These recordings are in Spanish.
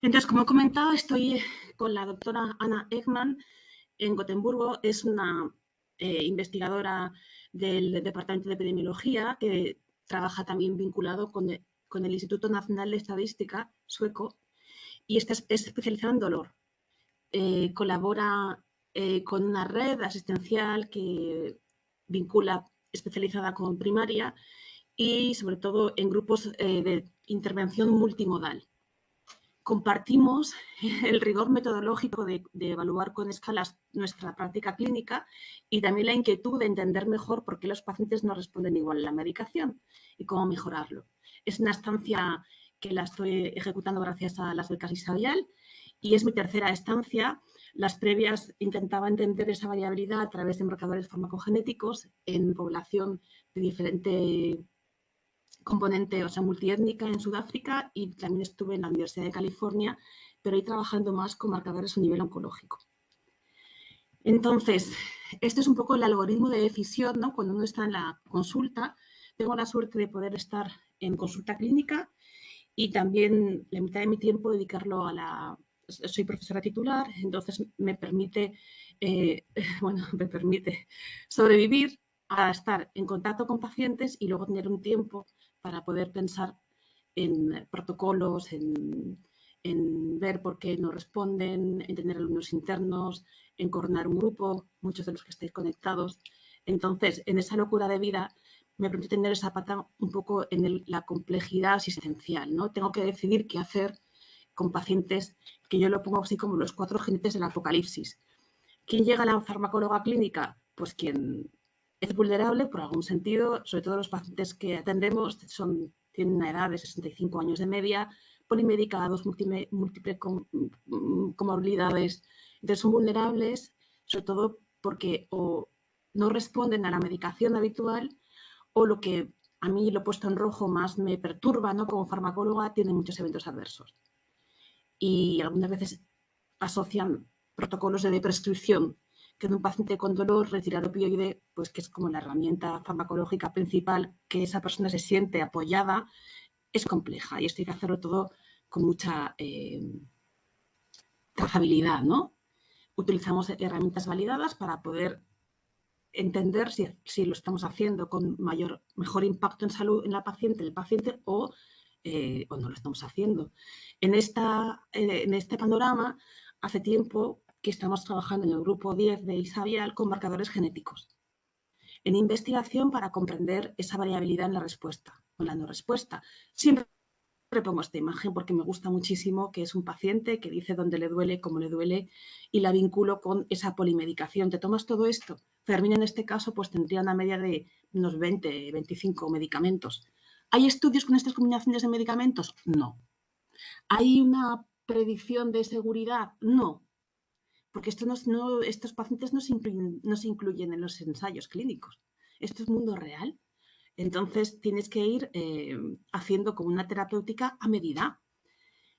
Entonces, como he comentado, estoy con la doctora Anna Ekman en Gotemburgo. Es una investigadora del Departamento de Epidemiología que trabaja también vinculado con el Instituto Nacional de Estadística sueco y es especializada en dolor. Colabora con una red asistencial que vincula especializada con primaria y sobre todo en grupos de intervención multimodal. Compartimos el rigor metodológico de evaluar con escalas nuestra práctica clínica y también la inquietud de entender mejor por qué los pacientes no responden igual a la medicación y cómo mejorarlo. Es una estancia que la estoy ejecutando gracias a las becas Isabial y es mi tercera estancia. Las previas intentaba entender esa variabilidad a través de marcadores farmacogenéticos en población de diferente componente, o sea, multiétnica en Sudáfrica y también estuve en la Universidad de California, pero ahí trabajando más con marcadores a nivel oncológico. Entonces, este es un poco el algoritmo de decisión, ¿no? Cuando uno está en la consulta, tengo la suerte de poder estar en consulta clínica y también la mitad de mi tiempo dedicarlo a la... Soy profesora titular, entonces me permite, me permite sobrevivir a estar en contacto con pacientes y luego tener un tiempo para poder pensar en protocolos, en ver por qué no responden, en tener alumnos internos, en coordinar un grupo, muchos de los que estáis conectados. Entonces, en esa locura de vida me permite tener esa pata un poco en la complejidad asistencial, ¿no? Tengo que decidir qué hacer con pacientes que yo lo pongo así como los 4 jinetes del apocalipsis. ¿Quién llega a la farmacóloga clínica? Pues quien es vulnerable por algún sentido, sobre todo los pacientes que atendemos tienen una edad de 65 años de media, polimedicados, múltiples comorbilidades. Entonces son vulnerables, sobre todo porque o no responden a la medicación habitual o lo que a mí lo puesto en rojo más me perturba, ¿no? Como farmacóloga, tiene muchos eventos adversos. Y algunas veces asocian protocolos de prescripción, que en un paciente con dolor, retirar opioide, pues que es como la herramienta farmacológica principal, que esa persona se siente apoyada, es compleja y esto hay que hacerlo todo con mucha trazabilidad, ¿no? Utilizamos herramientas validadas para poder entender si lo estamos haciendo con mejor impacto en salud en la paciente, el paciente o no lo estamos haciendo. En este panorama, hace tiempo que estamos trabajando en el grupo 10 de Isabial con marcadores genéticos en investigación para comprender esa variabilidad en la respuesta o en la no respuesta. Siempre pongo esta imagen porque me gusta muchísimo, que es un paciente que dice dónde le duele, cómo le duele y la vinculo con esa polimedicación. ¿Te tomas todo esto? Fermín en este caso pues tendría una media de unos 20, 25 medicamentos. ¿Hay estudios con estas combinaciones de medicamentos? No. ¿Hay una predicción de seguridad? No. Porque estos pacientes no se incluyen en los ensayos clínicos. Esto es mundo real. Entonces tienes que ir haciendo como una terapéutica a medida.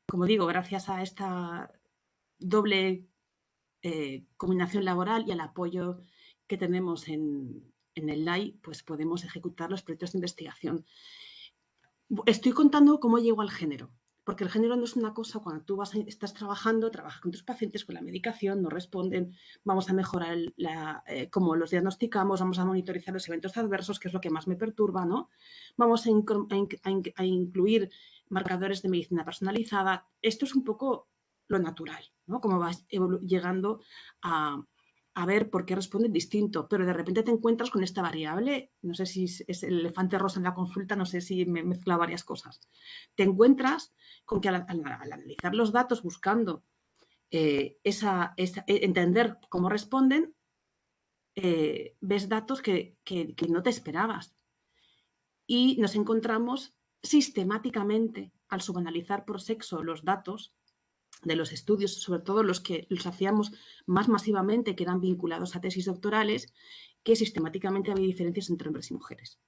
Como digo, gracias a esta doble combinación laboral y al apoyo que tenemos en el LAI, pues podemos ejecutar los proyectos de investigación. Estoy contando cómo llego al género, porque el género no es una cosa cuando tú estás trabajando, trabajas con tus pacientes, con la medicación, no responden, vamos a mejorar cómo los diagnosticamos, vamos a monitorizar los eventos adversos, que es lo que más me perturba, ¿no? Vamos a incluir marcadores de medicina personalizada. Esto es un poco lo natural, ¿no? Cómo vas llegando a ver por qué responden distinto, pero de repente te encuentras con esta variable, no sé si es el elefante rosa en la consulta, no sé si me mezcla varias cosas. Te encuentras con que al analizar los datos buscando entender cómo responden, ves datos que no te esperabas. Y nos encontramos sistemáticamente, al subanalizar por sexo los datos, de los estudios, sobre todo los que los hacíamos más masivamente, que eran vinculados a tesis doctorales, que sistemáticamente había diferencias entre hombres y mujeres.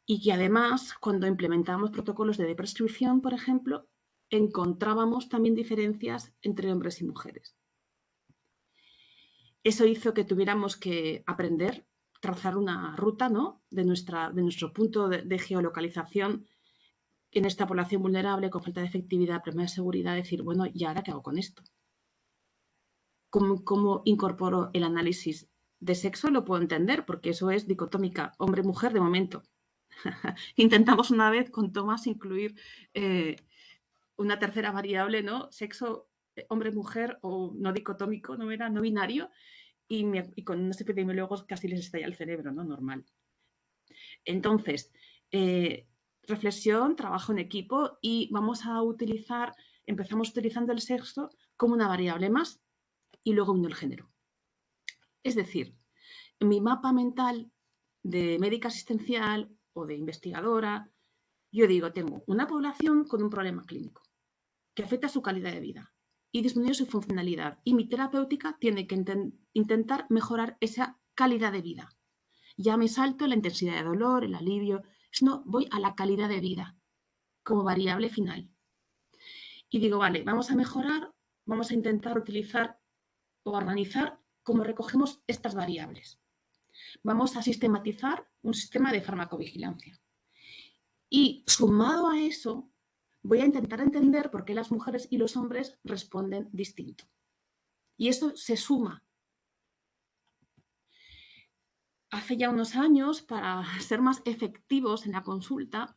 Y que además, cuando implementábamos protocolos de prescripción, por ejemplo, encontrábamos también diferencias entre hombres y mujeres. Eso hizo que tuviéramos que aprender, trazar una ruta, ¿no? de nuestro punto de geolocalización en esta población vulnerable con falta de efectividad, problemas de seguridad, decir, bueno, ¿y ahora qué hago con esto? ¿Cómo incorporo el análisis de sexo? Lo puedo entender porque eso es dicotómica, hombre-mujer de momento. Intentamos una vez con Tomás incluir una tercera variable, ¿no? Sexo, hombre-mujer o no dicotómico, no era no binario, y con unos epidemiólogos casi les estalla el cerebro, ¿no? Normal. Entonces, reflexión, trabajo en equipo y empezamos utilizando el sexo como una variable más y luego vino el género. Es decir, en mi mapa mental de médica asistencial o de investigadora, yo digo, tengo una población con un problema clínico que afecta su calidad de vida y disminuye su funcionalidad. Y mi terapéutica tiene que intentar mejorar esa calidad de vida. Ya me salto la intensidad de dolor, el alivio, no, voy a la calidad de vida como variable final. Y digo, vale, vamos a mejorar, vamos a intentar utilizar o organizar cómo recogemos estas variables. Vamos a sistematizar un sistema de farmacovigilancia. Y sumado a eso, voy a intentar entender por qué las mujeres y los hombres responden distinto. Y eso se suma. Hace ya unos años, para ser más efectivos en la consulta,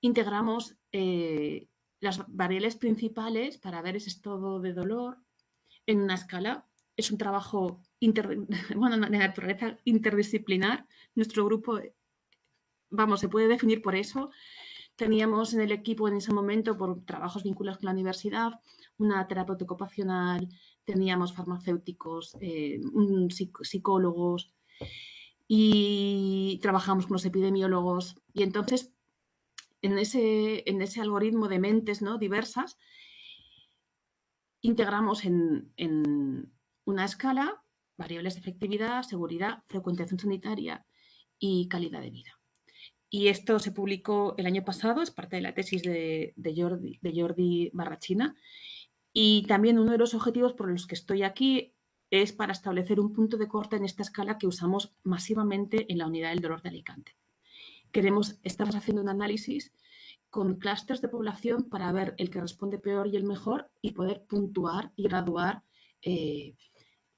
integramos las variables principales para ver ese estado de dolor en una escala. Es un trabajo de naturaleza interdisciplinar. Nuestro grupo, se puede definir por eso. Teníamos en el equipo en ese momento, por trabajos vinculados con la universidad, una terapeuta ocupacional, teníamos farmacéuticos, psicólogos y trabajamos con los epidemiólogos. Y entonces, en ese algoritmo de mentes, ¿no?, diversas, integramos en una escala variables de efectividad, seguridad, frecuentación sanitaria y calidad de vida. Y esto se publicó el año pasado, es parte de la tesis de Jordi Barrachina. Y también uno de los objetivos por los que estoy aquí es para establecer un punto de corte en esta escala que usamos masivamente en la unidad del dolor de Alicante. Estamos haciendo un análisis con clústeres de población para ver el que responde peor y el mejor y poder puntuar y graduar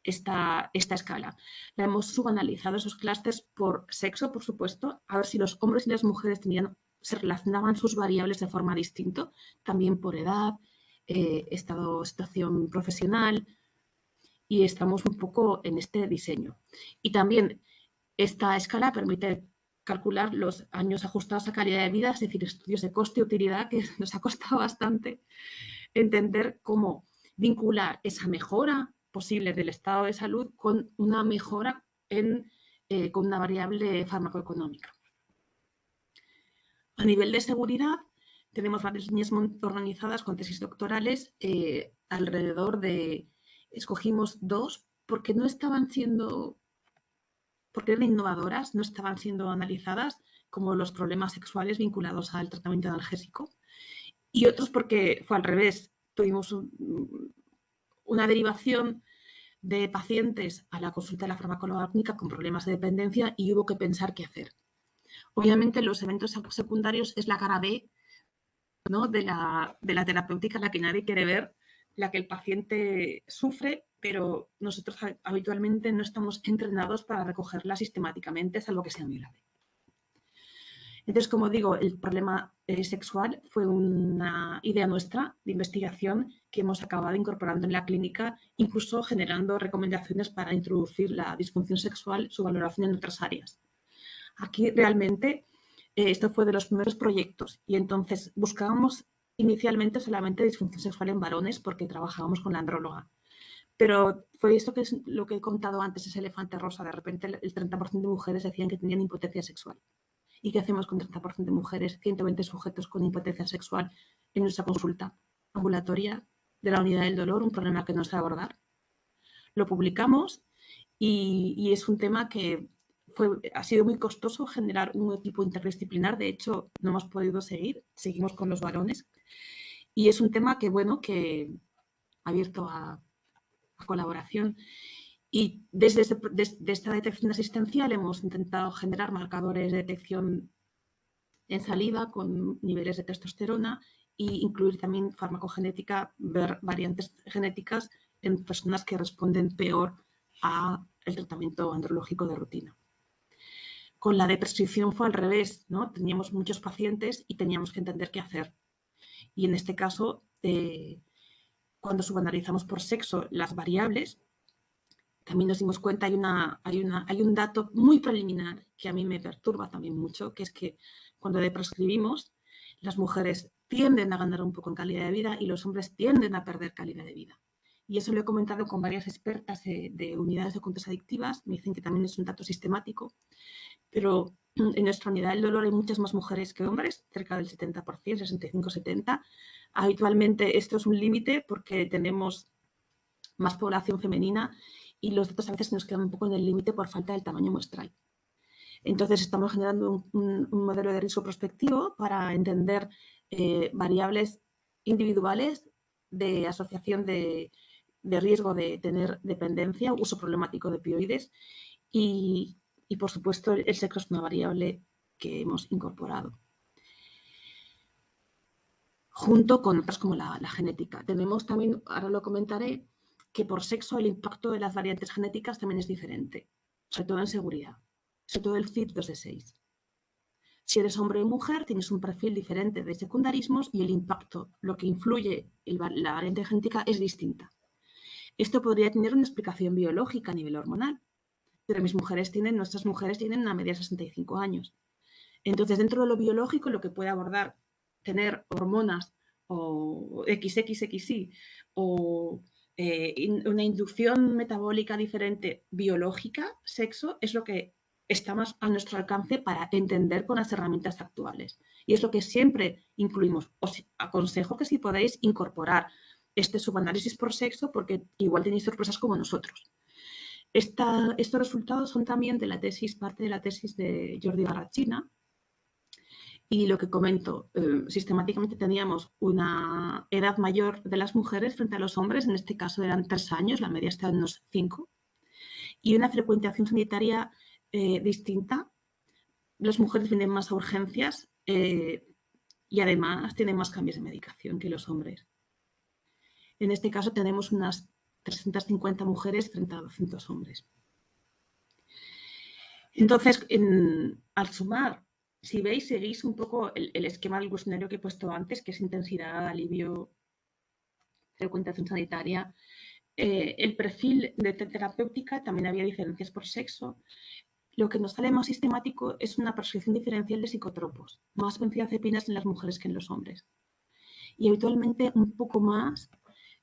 esta escala. La hemos subanalizado esos clústeres por sexo, por supuesto, a ver si los hombres y las mujeres se relacionaban sus variables de forma distinta, también por edad, situación profesional, y estamos un poco en este diseño. Y también esta escala permite calcular los años ajustados a calidad de vida, es decir, estudios de coste y utilidad, que nos ha costado bastante entender cómo vincular esa mejora posible del estado de salud con una mejora con una variable farmacoeconómica. A nivel de seguridad, tenemos varias líneas organizadas con tesis doctorales alrededor de... Escogimos dos porque porque eran innovadoras, no estaban siendo analizadas, como los problemas sexuales vinculados al tratamiento analgésico, y otros porque fue al revés. Tuvimos una derivación de pacientes a la consulta de la farmacóloga clínica con problemas de dependencia y hubo que pensar qué hacer. Obviamente, los eventos secundarios es la cara B, ¿no?, de la terapéutica, la que nadie quiere ver, la que el paciente sufre, pero nosotros habitualmente no estamos entrenados para recogerla sistemáticamente, salvo que sea muy grave. Entonces, como digo, el problema sexual fue una idea nuestra de investigación que hemos acabado incorporando en la clínica, incluso generando recomendaciones para introducir la disfunción sexual, su valoración en otras áreas. Aquí realmente esto fue de los primeros proyectos y entonces buscábamos inicialmente solamente disfunción sexual en varones porque trabajábamos con la andróloga. Pero fue esto que es lo que he contado antes, ese elefante rosa. De repente el 30% de mujeres decían que tenían impotencia sexual. ¿Y qué hacemos con 30% de mujeres, 120 sujetos con impotencia sexual en nuestra consulta ambulatoria de la unidad del dolor? Un problema que no sé abordar. Lo publicamos y es un tema que ha sido muy costoso generar un equipo interdisciplinar. De hecho, no hemos podido seguimos con los varones. Y es un tema que, que ha abierto a colaboración. Y desde esta detección asistencial hemos intentado generar marcadores de detección en saliva con niveles de testosterona e incluir también farmacogenética, ver variantes genéticas en personas que responden peor al tratamiento andrológico de rutina. Con la de prescripción fue al revés, ¿no? Teníamos muchos pacientes y teníamos que entender qué hacer. Y en este caso, cuando subanalizamos por sexo las variables, también nos dimos cuenta, hay un dato muy preliminar que a mí me perturba también mucho, que es que cuando prescribimos, las mujeres tienden a ganar un poco en calidad de vida y los hombres tienden a perder calidad de vida. Y eso lo he comentado con varias expertas de unidades de conductas adictivas, me dicen que también es un dato sistemático, pero en nuestra unidad del dolor hay muchas más mujeres que hombres, cerca del 70%, 65-70%. Habitualmente esto es un límite porque tenemos más población femenina y los datos a veces nos quedan un poco en el límite por falta del tamaño muestral. Entonces estamos generando un modelo de riesgo prospectivo para entender variables individuales de asociación de riesgo de tener dependencia, uso problemático de opioides y por supuesto el sexo es una variable que hemos incorporado. Junto con otras como la genética. Tenemos también, ahora lo comentaré, que por sexo el impacto de las variantes genéticas también es diferente, sobre todo en seguridad, sobre todo el CYP2D6. Si eres hombre o mujer, tienes un perfil diferente de secundarismos y el impacto, lo que influye la variante genética es distinta. Esto podría tener una explicación biológica a nivel hormonal, pero nuestras mujeres tienen una media de 65 años. Entonces, dentro de lo biológico, lo que puede abordar tener hormonas o XXXY o una inducción metabólica diferente biológica, sexo, es lo que está más a nuestro alcance para entender con las herramientas actuales. Y es lo que siempre incluimos. Os aconsejo que si podéis incorporar este subanálisis por sexo porque igual tenéis sorpresas como nosotros. Estos resultados son también de la tesis, parte de la tesis de Jordi Barrachina. Y lo que comento, sistemáticamente teníamos una edad mayor de las mujeres frente a los hombres, en este caso eran 3 años, la media está en unos 5, y una frecuentación sanitaria distinta. Las mujeres vienen más a urgencias y además tienen más cambios de medicación que los hombres. En este caso tenemos unas 350 mujeres frente a 200 hombres. Entonces, al sumar, si veis, seguís un poco el esquema del cuestionario que he puesto antes, que es intensidad, alivio, frecuentación sanitaria. El perfil de terapéutica también había diferencias por sexo. Lo que nos sale más sistemático es una prescripción diferencial de psicotropos, más benzodiazepinas en las mujeres que en los hombres. Y habitualmente un poco más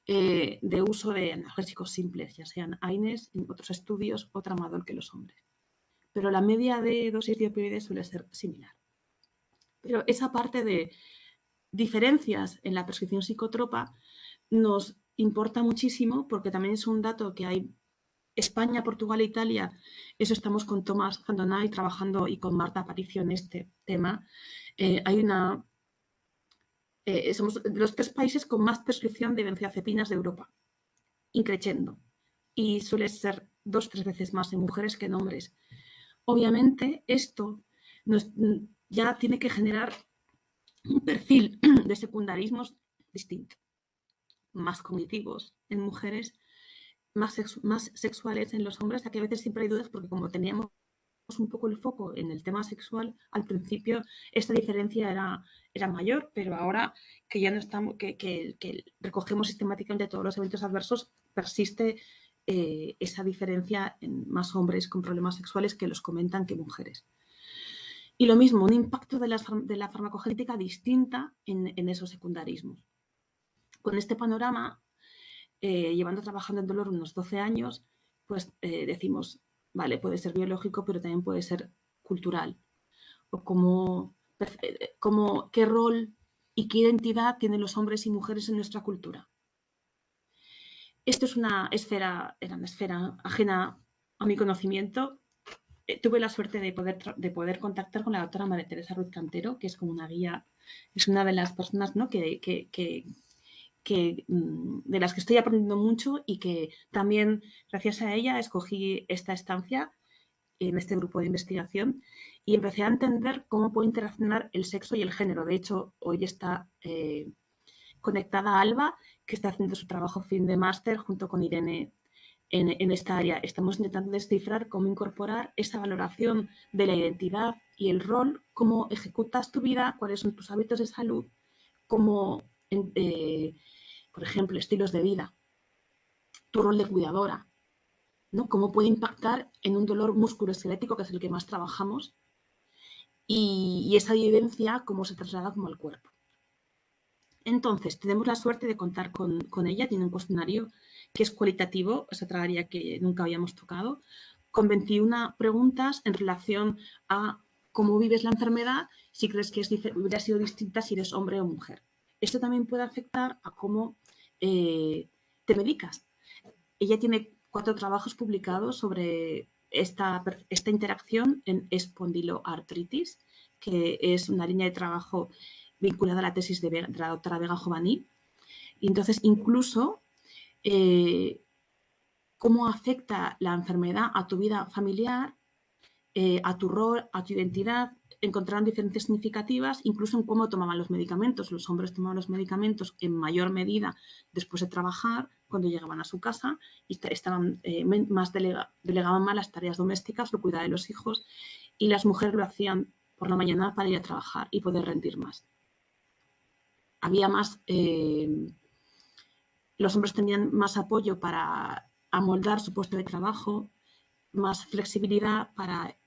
de uso de analgésicos simples, ya sean AINES, en otros estudios, o tramadol que los hombres. Pero la media de dosis de opioides suele ser similar. Pero esa parte de diferencias en la prescripción psicotropa nos importa muchísimo porque también es un dato que hay España, Portugal e Italia. Eso estamos con Tomás Zandonay trabajando y con Marta Aparicio en este tema. Somos los 3 países con más prescripción de benzodiazepinas de Europa, increciendo. Y suele ser 2-3 veces más en mujeres que en hombres. Obviamente, esto ya tiene que generar un perfil de secundarismos distinto, más cognitivos en mujeres, más sexuales en los hombres, a que a veces siempre hay dudas porque como teníamos un poco el foco en el tema sexual, al principio esta diferencia era mayor, pero ahora que ya no estamos, que recogemos sistemáticamente todos los eventos adversos, persiste esa diferencia en más hombres con problemas sexuales que los comentan que mujeres. Y lo mismo, un impacto de la farmacogenética distinta en esos secundarismos. Con este panorama, llevando trabajando en dolor unos 12 años, pues decimos, vale, puede ser biológico, pero también puede ser cultural. O qué rol y qué identidad tienen los hombres y mujeres en nuestra cultura. Esto es una esfera ajena a mi conocimiento. Tuve la suerte de poder contactar con la doctora María Teresa Ruiz Cantero, que es como una guía, es una de las personas, ¿no?, de las que estoy aprendiendo mucho y que también gracias a ella escogí esta estancia en este grupo de investigación y empecé a entender cómo puede interaccionar el sexo y el género. De hecho, hoy está conectada a Alba, que está haciendo su trabajo fin de máster junto con Irene en esta área. Estamos intentando descifrar cómo incorporar esa valoración de la identidad y el rol, cómo ejecutas tu vida, cuáles son tus hábitos de salud, cómo, por ejemplo, estilos de vida, tu rol de cuidadora, ¿no? Cómo puede impactar en un dolor musculoesquelético, que es el que más trabajamos, y esa vivencia, cómo se traslada como al cuerpo. Entonces, tenemos la suerte de contar con ella, tiene un cuestionario que es cualitativo, es otra área que nunca habíamos tocado, con 21 preguntas en relación a cómo vives la enfermedad, si crees que hubiera sido distinta si eres hombre o mujer. Esto también puede afectar a cómo te medicas. Ella tiene 4 trabajos publicados sobre esta interacción en espondiloartritis, que es una línea de trabajo vinculada a la tesis de la doctora Vega Jovaní. Y entonces, incluso, cómo afecta la enfermedad a tu vida familiar, a tu rol, a tu identidad, encontraron diferencias significativas, incluso en cómo tomaban los medicamentos. Los hombres tomaban los medicamentos en mayor medida después de trabajar, cuando llegaban a su casa, y estaban delegaban más las tareas domésticas, el cuidado de los hijos, y las mujeres lo hacían por la mañana para ir a trabajar y poder rendir más. Había más, los hombres tenían más apoyo para amoldar su puesto de trabajo, más flexibilidad para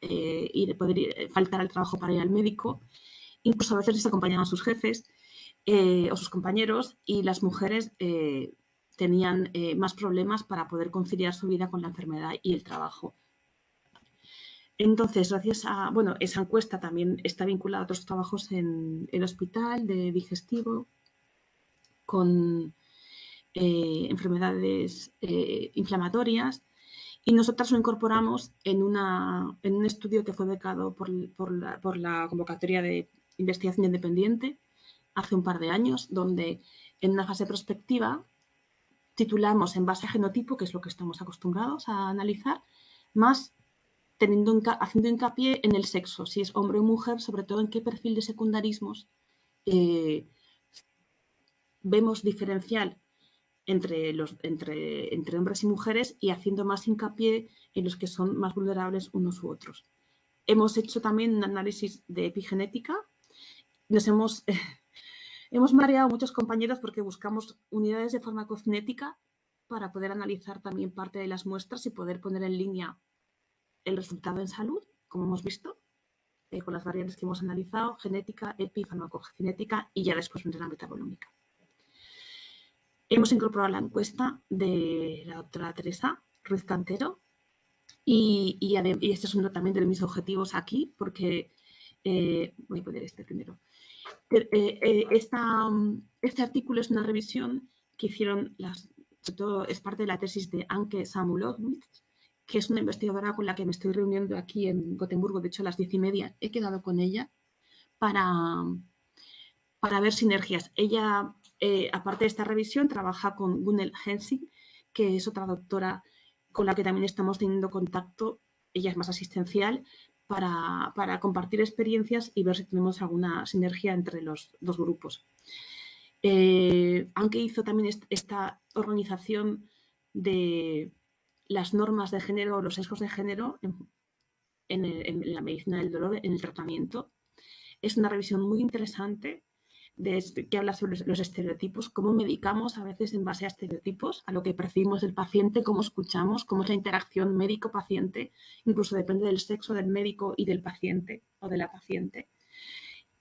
poder faltar al trabajo para ir al médico. Incluso a veces les acompañaban a sus jefes o sus compañeros, y las mujeres tenían más problemas para poder conciliar su vida con la enfermedad y el trabajo. Entonces, gracias a, bueno, esa encuesta también está vinculada a otros trabajos en el hospital de digestivo, con enfermedades inflamatorias, y nosotras lo incorporamos en un estudio que fue becado por la convocatoria de investigación independiente hace un par de años, donde en una fase prospectiva titulamos en base a genotipo, que es lo que estamos acostumbrados a analizar, más haciendo hincapié en el sexo, si es hombre o mujer, sobre todo en qué perfil de secundarismos vemos diferencial entre hombres y mujeres, y haciendo más hincapié en los que son más vulnerables unos u otros. Hemos hecho también un análisis de epigenética. Nos hemos mareado muchos compañeros porque buscamos unidades de farmacocinética para poder analizar también parte de las muestras y poder poner en línea el resultado en salud, como hemos visto, con las variantes que hemos analizado: genética, epi, farmacocinética, y ya después la metabolómica. Hemos incorporado la encuesta de la doctora Teresa Ruiz Cantero, y este es uno también de mis objetivos aquí, porque voy a poner este primero. Este artículo es una revisión que hicieron, sobre todo es parte de la tesis de Anke Samulowicz, que es una investigadora con la que me estoy reuniendo aquí en Gotemburgo. De hecho, a las 10:30 he quedado con ella para ver sinergias. Ella, aparte de esta revisión, trabaja con Gunnel Hensing, que es otra doctora con la que también estamos teniendo contacto. Ella es más asistencial, para compartir experiencias y ver si tenemos alguna sinergia entre los dos grupos. Aunque hizo también esta organización de las normas de género, los sesgos de género en la medicina del dolor, en el tratamiento. Es una revisión muy interesante que habla sobre los estereotipos, cómo medicamos a veces en base a estereotipos, a lo que percibimos del paciente, cómo escuchamos, cómo es la interacción médico-paciente, incluso depende del sexo del médico y del paciente o de la paciente.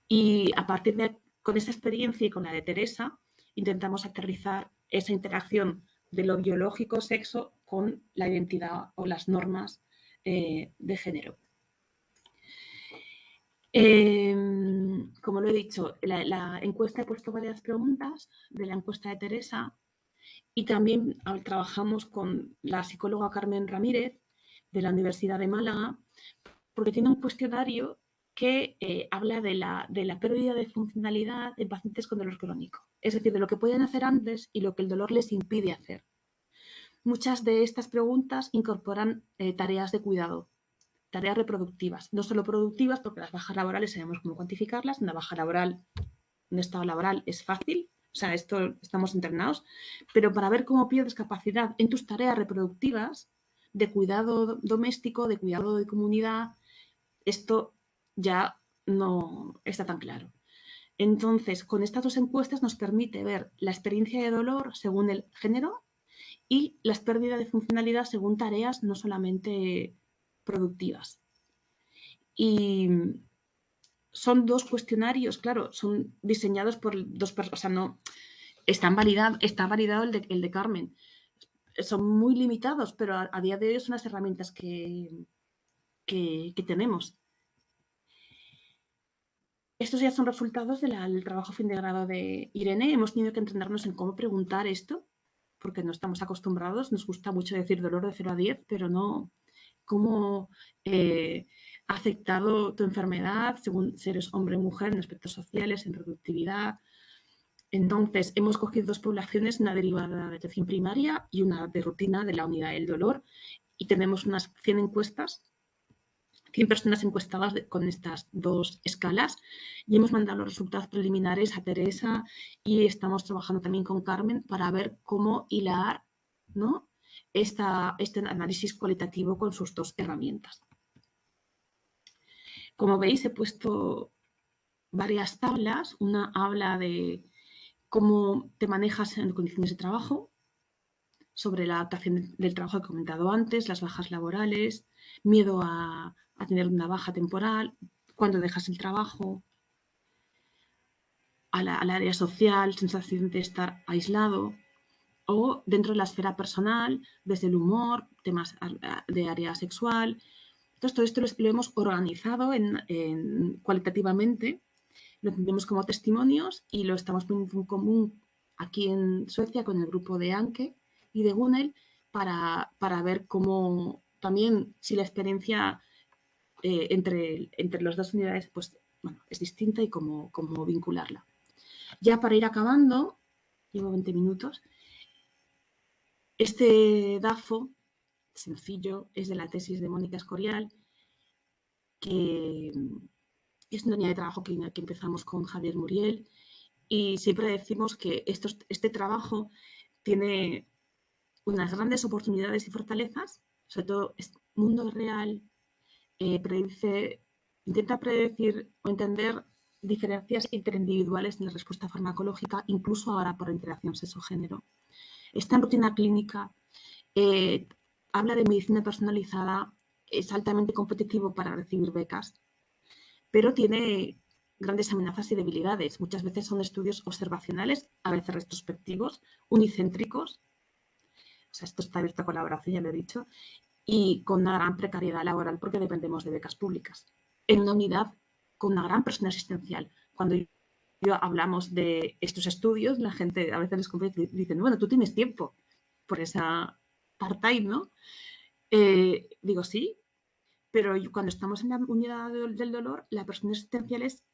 Y a partir de, con esa experiencia y con la de Teresa, intentamos aterrizar esa interacción de lo biológico, sexo, con la identidad o las normas de género. Como lo he dicho, la encuesta, he puesto varias preguntas de la encuesta de Teresa, y también trabajamos con la psicóloga Carmen Ramírez de la Universidad de Málaga, porque tiene un cuestionario que habla de la pérdida de funcionalidad en pacientes con dolor crónico, es decir, de lo que pueden hacer antes y lo que el dolor les impide hacer. Muchas de estas preguntas incorporan tareas de cuidado tareas reproductivas, no solo productivas, porque las bajas laborales sabemos cómo cuantificarlas. Una baja laboral, un estado laboral es fácil, o sea, esto estamos entrenados, pero para ver cómo pierdes capacidad en tus tareas reproductivas de cuidado doméstico, de cuidado de comunidad, esto ya no está tan claro. Entonces, con estas dos encuestas nos permite ver la experiencia de dolor según el género y las pérdidas de funcionalidad según tareas no solamente productivas. Y son dos cuestionarios, claro, son diseñados por dos personas, o sea, no, está validado el de Carmen. Son muy limitados, pero a día de hoy son las herramientas que tenemos. Estos ya son resultados del trabajo fin de grado de Irene. Hemos tenido que entrenarnos en cómo preguntar esto, porque no estamos acostumbrados. Nos gusta mucho decir dolor de 0 a 10, pero no cómo ha afectado tu enfermedad según si eres hombre o mujer en aspectos sociales, en productividad. Entonces, hemos cogido dos poblaciones, una derivada de atención primaria y una de rutina de la unidad del dolor, y tenemos unas 100 encuestas, 100 personas encuestadas con estas dos escalas, y hemos mandado los resultados preliminares a Teresa y estamos trabajando también con Carmen para ver cómo hilar, ¿no?, este análisis cualitativo con sus dos herramientas. Como veis, he puesto varias tablas. Una habla de cómo te manejas en condiciones de trabajo, sobre la adaptación del trabajo que he comentado antes, las bajas laborales, miedo a tener una baja temporal, cuando dejas el trabajo, al área social, sensación de estar aislado, o dentro de la esfera personal, desde el humor, temas de área sexual. Entonces, todo esto lo hemos organizado cualitativamente, lo tenemos como testimonios y lo estamos poniendo en común aquí en Suecia con el grupo de Anke y de Gunnel para ver cómo también, si la experiencia entre las dos unidades pues, bueno, es distinta y cómo vincularla. Ya para ir acabando, llevo 20 minutos, este DAFO sencillo es de la tesis de Mónica Escorial, que es una unidad de trabajo que empezamos con Javier Muriel, y siempre decimos que este trabajo tiene unas grandes oportunidades y fortalezas, sobre todo es mundo real, intenta predecir o entender diferencias interindividuales en la respuesta farmacológica, incluso ahora por interacción sexo-género. Está en rutina clínica, habla de medicina personalizada, es altamente competitivo para recibir becas, pero tiene grandes amenazas y debilidades. Muchas veces son estudios observacionales, a veces retrospectivos, unicéntricos. O sea, esto está abierto a colaboración, ya lo he dicho, y con una gran precariedad laboral porque dependemos de becas públicas. En una unidad con una gran presión asistencial. Cuando hablamos de estos estudios, la gente a veces les confiesa y dicen, bueno, tú tienes tiempo por esa part-time, ¿no? Digo, sí, pero cuando estamos en la unidad del dolor, la presión asistencial es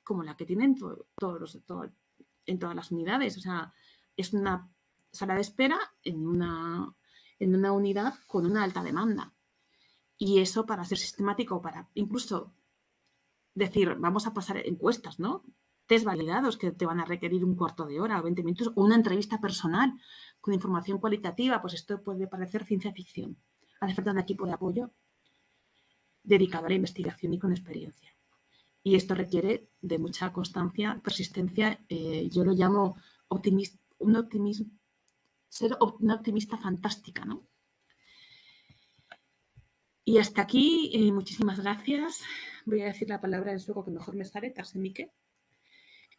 como la que tienen en todas las unidades. O sea, es una sala de espera en una unidad con una alta demanda. Y eso, para ser sistemático, para incluso decir, vamos a pasar encuestas, ¿no? Test validados que te van a requerir un cuarto de hora o 20 minutos, o una entrevista personal con información cualitativa, pues esto puede parecer ciencia ficción. Hace falta un equipo de apoyo dedicado a la investigación y con experiencia. Y esto requiere de mucha constancia, persistencia. Yo lo llamo ser una optimista fantástica, ¿no? Y hasta aquí, muchísimas gracias. Voy a decir la palabra en sueco que mejor me sale, Tarsemike.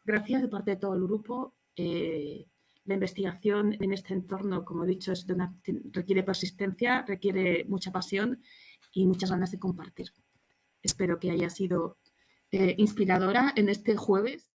Gracias de parte de todo el grupo. La investigación en este entorno, como he dicho, requiere persistencia, requiere mucha pasión y muchas ganas de compartir. Espero que haya sido inspiradora en este jueves